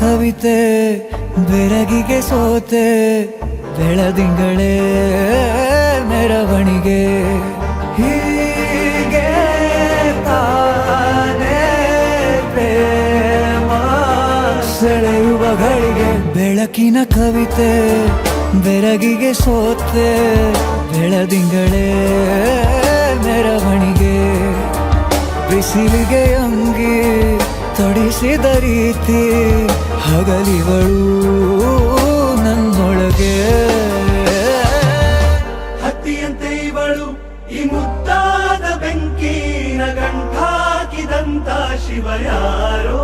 ಕವಿತೆ ಬೆರಗಿಗೆ ಸೋತೆ ಬೆಳದಿಂಗಳೇ ಮೆರವಣಿಗೆ ಹೀಗೆ ತಾನೇ ಪ್ರೇಮ ಸೆಳೆಯುವ ಗಳಿಗೆ ಬೆಳಕಿನ ಕವಿತೆ ಬೆರಗಿಗೆ ಸೋತೆ ಬೆಳದಿಂಗಳೇ ಮೆರವಣಿಗೆ ಬಿಸಿಲಿಗೆ ಅಂಗಿ ತೊಡಿಸಿದ ರೀತಿ ಹಗಲಿಗಳು ನನ್ನೊಳಗೆ ಹತ್ತಿಯಂತೆ ಇವಳು ಈ ಮುದ್ದಾದ ಬೆಂಕಿನ ಗಂಟಾಕಿದಂತ ಶಿವ ಯಾರೋ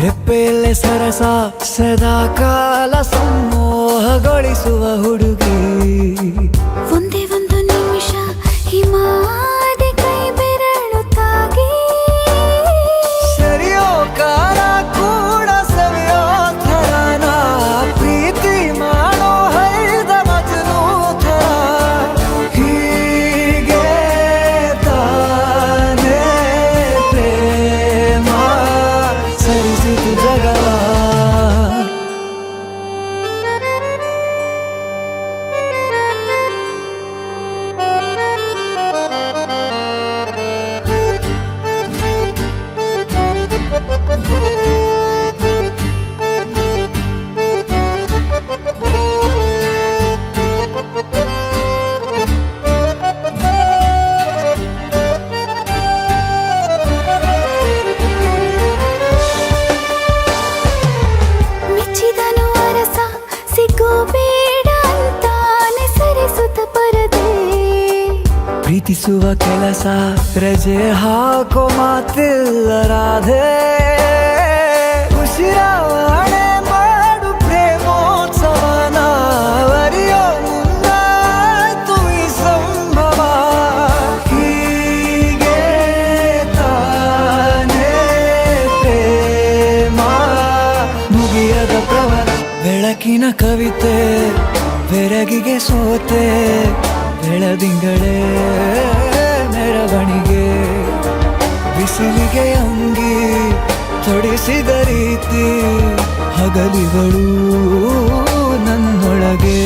ರೆಪ್ಪೆಯಲ್ಲೇ ಸರಸ ಸದಾ ಕಾಲ ಸಂಮೋಹಗೊಳಿಸುವ ಹುಡುಗಿ ಒಂದೇ ಒಂದು ನಿಮಿಷ ಹಿಮಾದಿ ಕೈ ಬೆರಳು ತಾಗಿ ಸರಿಯೋ ಕಾಲ ಕೂಡ ಸವಿಯೋ ಥರನ ಪ್ರೀತಿ ಮಾಡೋ ಹೈದ ಮಜನು ಥರ ಹೀಗೆ ತಾನೇ ಪ್ರೇಮ ಸರಿಸಿತು ಜಗವ ಮೆಚ್ಚಿದನು ಅರಸ ಸಿಗೋಬೇಡ ಅಂತಾನೆ ಸರಿಸುತ್ತ ಪರದೆ ಪ್ರೀತಿಸುವ ಕೆಲಸ ರಜೆ ಹಾಕೋ ಮಾತಿಲ್ಲ ರಾಧೆ ಉಸಿರಾವಣೆ ಮಾಡು ಪ್ರೇಮೋತ್ಸವನ ಅರಿಯೋ ಮುಂದಾಯ್ತು ಈ ಸಂಭವ ಹೀಗೆ ತಾನೇ ಪ್ರೇಮ ಮುಗಿಯದ ಪ್ರವರ ಬೆಳಕಿನ ಕವಿತೆ ಬೆರಗಿಗೆ ಸೋತೆ ಬೆಳದಿಂಗಳೇ ಮೆರವಣಿಗೆ ಬಿಸಿಲಿಗೆ ಅಂಗಿ ತೊಡಿಸಿದ ರೀತಿ ಹಗಲಿಗಳು ನನ್ನೊಳಗೆ